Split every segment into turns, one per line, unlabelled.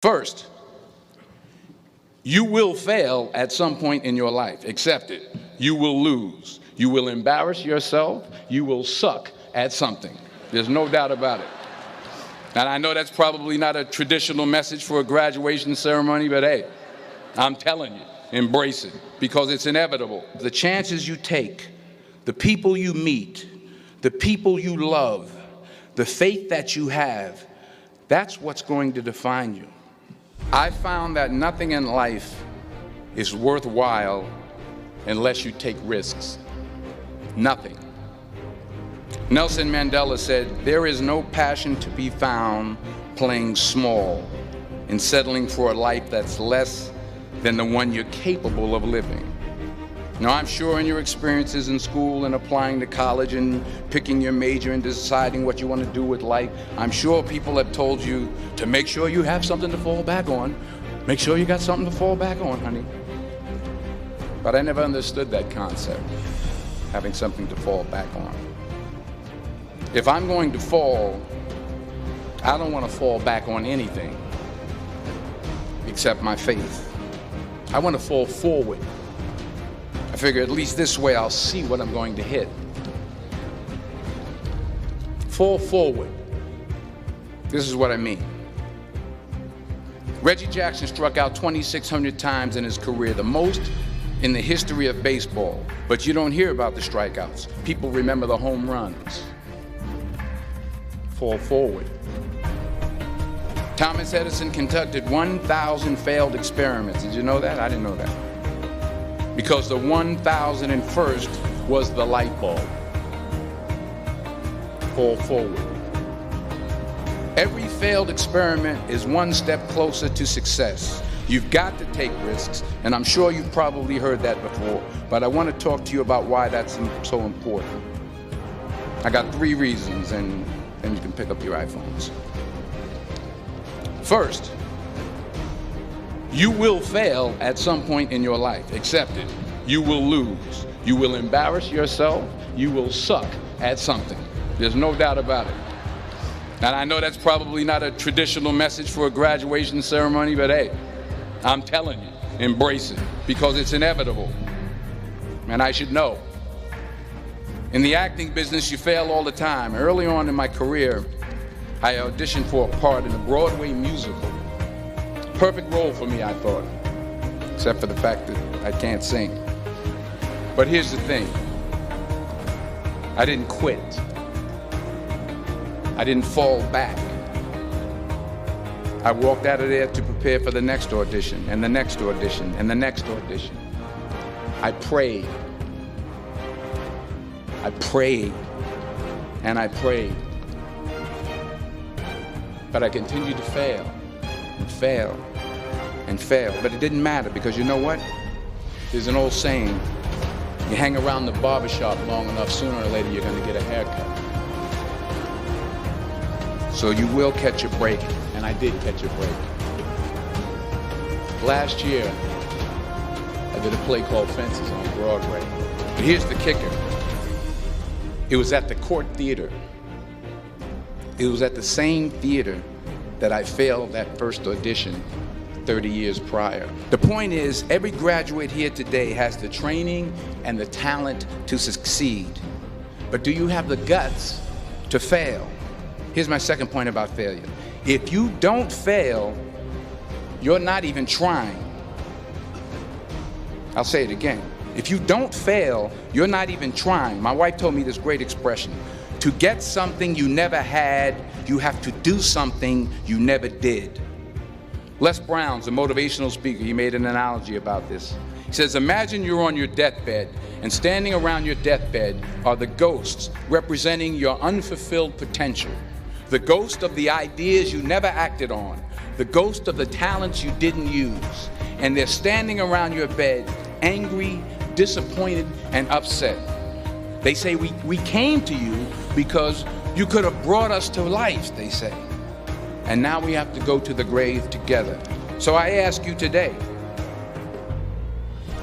First, you will fail at some point in your life. Accept it. You will lose. You will embarrass yourself. You will suck at something. There's no doubt about it. And I know that's probably not a traditional message for a graduation ceremony, but hey, I'm telling you, embrace it because it's inevitable. The chances you take, the people you meet, the people you love, the faith that you have, that's what's going to define you. I found that nothing in life is worthwhile unless you take risks. Nothing. Nelson Mandela said, "There is no passion to be found playing small and settling for a life that's less than the one you're capable of living." Now, I'm sure in your experiences in school and applying to college and picking your major and deciding what you want to do with life, I'm sure people have told you to make sure you have something to fall back on. Make sure you got something to fall back on, honey. But I never understood that concept, having something to fall back on. If I'm going to fall, I don't want to fall back on anything except my faith. I want to fall forward. I figure at least this way I'll see what I'm going to hit. Fall forward. This is what I mean. Reggie Jackson struck out 2,600 times in his career, the most in the history of baseball. But you don't hear about the strikeouts. People remember the home runs. Fall forward. Thomas Edison conducted 1,000 failed experiments. Did you know that? I didn't know that. Because the 1,001st was the light bulb. Fall forward. Every failed experiment is one step closer to success. You've got to take risks, and I'm sure you've probably heard that before, but I want to talk to you about why that's so important. I got 3 reasons, and then you can pick up your iPhones. First, you will fail at some point in your life. Accept it. You will lose. You will embarrass yourself. You will suck at something. There's no doubt about it. And I know that's probably not a traditional message for a graduation ceremony, but hey, I'm telling you, embrace it because it's inevitable. And I should know. In the acting business, you fail all the time. Early on in my career, I auditioned for a part in a Broadway musical. Perfect role for me, I thought, except for the fact that I can't sing. But here's the thing. I didn't quit. I didn't fall back. I walked out of there to prepare for the next audition, and the next audition, and the next audition. I prayed. I prayed, and I prayed. But I continued to fail, and fail, and fail. But it didn't matter because you know what? There's an old saying, you hang around the barbershop long enough, sooner or later you're going to get a haircut. So you will catch a break, and I did catch a break. Last year, I did a play called Fences on Broadway. But here's the kicker. It was at the Court Theater. It was at the same theater that I failed that first audition 30 years prior. The point is, every graduate here today has the training and the talent to succeed. But do you have the guts to fail? Here's my second point about failure. If you don't fail, you're not even trying. I'll say it again. If you don't fail, you're not even trying. My wife told me this great expression. To get something you never had, you have to do something you never did. Les Brown's a motivational speaker. He made an analogy about this. He says, imagine you're on your deathbed, and standing around your deathbed are the ghosts representing your unfulfilled potential. The ghost of the ideas you never acted on. The ghost of the talents you didn't use. And they're standing around your bed, angry, disappointed, and upset. They say, we came to you because you could have brought us to life, they say. And now we have to go to the grave together. So I ask you today,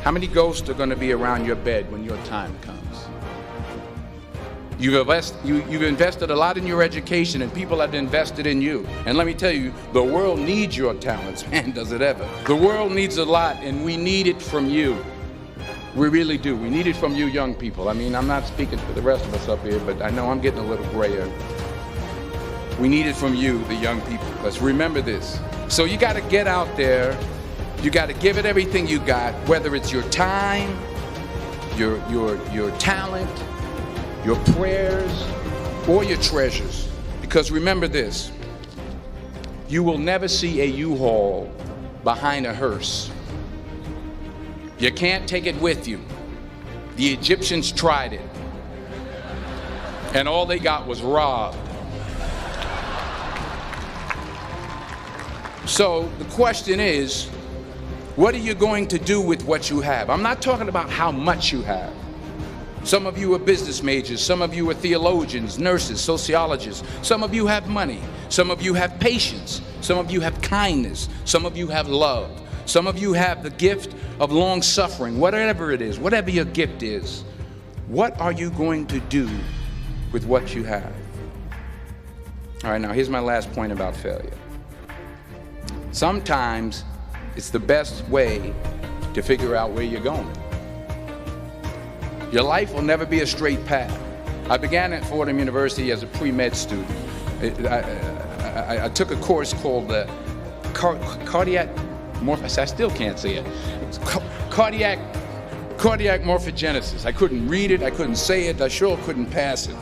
how many ghosts are going to be around your bed when your time comes? You've invested a lot in your education, and people have invested in you. And let me tell you, the world needs your talents, man, does it ever. The world needs a lot, and we need it from you. We really do. We need it from you young people. I mean, I'm not speaking for the rest of us up here, but I know I'm getting a little grayer. We need it from you, the young people. Let's remember this. So you got to get out there. You got to give it everything you got, whether it's your time, your talent, your prayers, or your treasures. Because remember this, you will never see a U-Haul behind a hearse. You can't take it with you. The Egyptians tried it, and all they got was robbed. So the question is, what are you going to do with what you have? I'm not talking about how much you have. Some of you are business majors, some of you are theologians, nurses, sociologists. Some of you have money, some of you have patience, some of you have kindness, some of you have love, some of you have the gift of long suffering. Whatever it is, whatever your gift is, what are you going to do with what you have? All right, now here's my last point about failure. Sometimes it's the best way to figure out where you're going. Your life will never be a straight path. I began at Fordham University as a pre-med student. I took a course called cardiac morphogenesis. I still can't say it. It's cardiac morphogenesis. I couldn't read it. I couldn't say it. I sure couldn't pass it.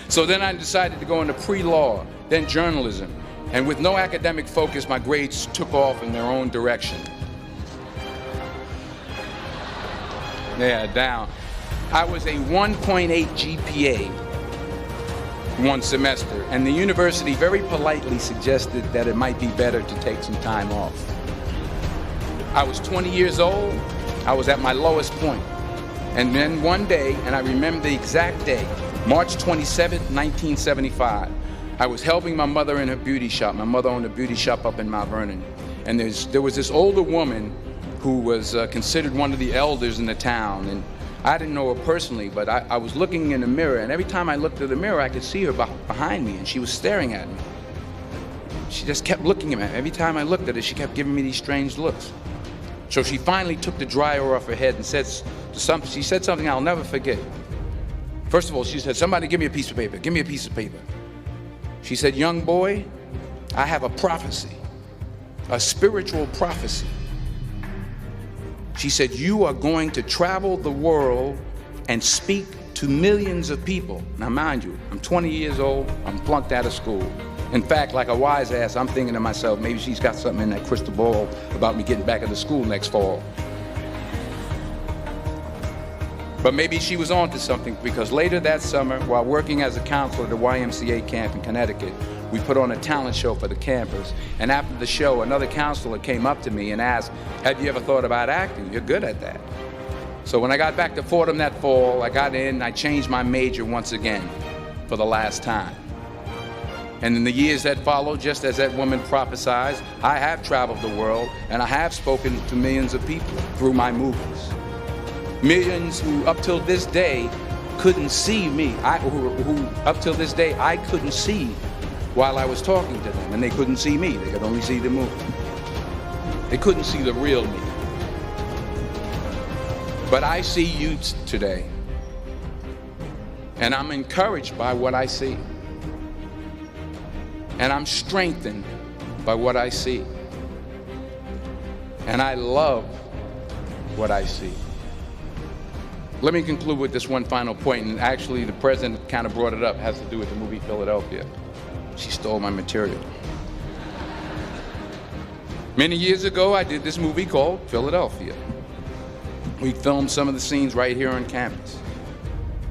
So then I decided to go into pre-law, then journalism. And with no academic focus, my grades took off in their own direction. Yeah, down. I was a 1.8 GPA one semester, and the university very politely suggested that it might be better to take some time off. I was 20 years old. I was at my lowest point. And then one day, and I remember the exact day, March 27th, 1975, I was helping my mother in her beauty shop. My mother owned a beauty shop up in Mount Vernon. And there was this older woman who was considered one of the elders in the town. And I didn't know her personally, but I was looking in the mirror, and every time I looked at the mirror, I could see her behind me, and she was staring at me. She just kept looking at me. Every time I looked at her, she kept giving me these strange looks. So she finally took the dryer off her head and she said something I'll never forget. First of all, she said, "Somebody give me a piece of paper. Give me a piece of paper." She said, "Young boy, I have a prophecy, a spiritual prophecy." She said, "You are going to travel the world and speak to millions of people." Now, mind you, I'm 20 years old. I'm flunked out of school. In fact, like a wise ass, I'm thinking to myself, maybe she's got something in that crystal ball about me getting back into school next fall. But maybe she was on to something, because later that summer, while working as a counselor at the YMCA camp in Connecticut, we put on a talent show for the campers. And after the show, another counselor came up to me and asked, "Have you ever thought about acting? You're good at that." So when I got back to Fordham that fall, I got in and I changed my major once again for the last time. And in the years that followed, just as that woman prophesied, I have traveled the world and I have spoken to millions of people through my movies. Millions who up till this day couldn't see me, who up till this day I couldn't see while I was talking to them, and they couldn't see me. They could only see the movie. They couldn't see the real me. But I see you today, and I'm encouraged by what I see. And I'm strengthened by what I see. And I love what I see. Let me conclude with this one final point, and actually the president kind of brought it up. It has to do with the movie Philadelphia. She stole my material. Many years ago, I did this movie called Philadelphia. We filmed some of the scenes right here on campus.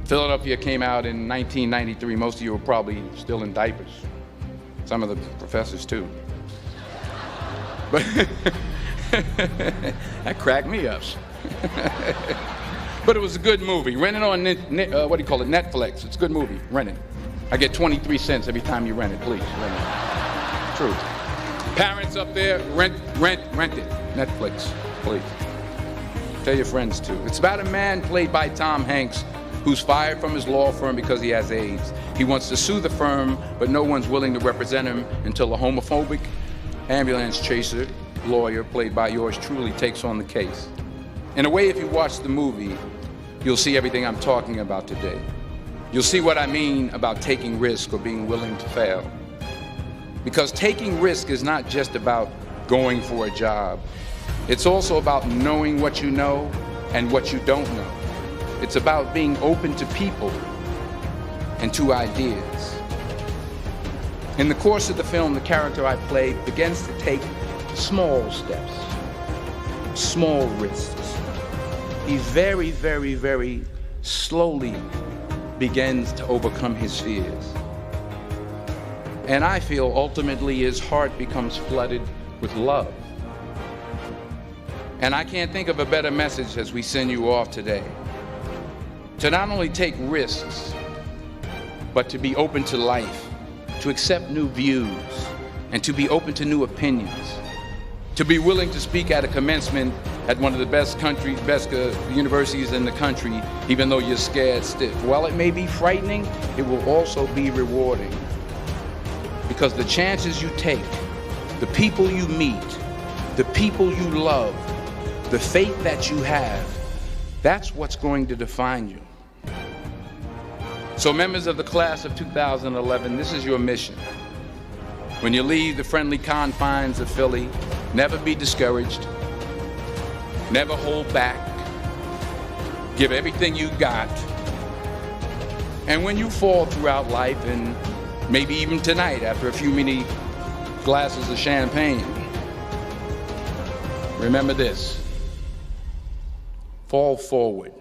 Philadelphia came out in 1993. Most of you were probably still in diapers. Some of the professors too. But that cracked me up. But it was a good movie. Rent it on Netflix. It's a good movie. Rent it. I get 23 cents every time you rent it. Please, rent it. True. Parents up there, rent it. Netflix, please. Tell your friends too. It's about a man played by Tom Hanks who's fired from his law firm because he has AIDS. He wants to sue the firm, but no one's willing to represent him until a homophobic ambulance chaser lawyer, played by yours truly, takes on the case. In a way, if you watch the movie, you'll see everything I'm talking about today. You'll see what I mean about taking risk or being willing to fail. Because taking risk is not just about going for a job. It's also about knowing what you know and what you don't know. It's about being open to people and to ideas. In the course of the film, the character I play begins to take small steps, small risks. He very, very, very slowly begins to overcome his fears. And I feel ultimately his heart becomes flooded with love. And I can't think of a better message as we send you off today. To not only take risks, but to be open to life, to accept new views, and to be open to new opinions. To be willing to speak at a commencement at one of the best universities in the country, even though you're scared stiff. While it may be frightening, it will also be rewarding. Because the chances you take, the people you meet, the people you love, the faith that you have, that's what's going to define you. So members of the class of 2011, this is your mission. When you leave the friendly confines of Philly, never be discouraged, never hold back, give everything you got. And when you fall throughout life, and maybe even tonight after a few many glasses of champagne, remember this: fall forward.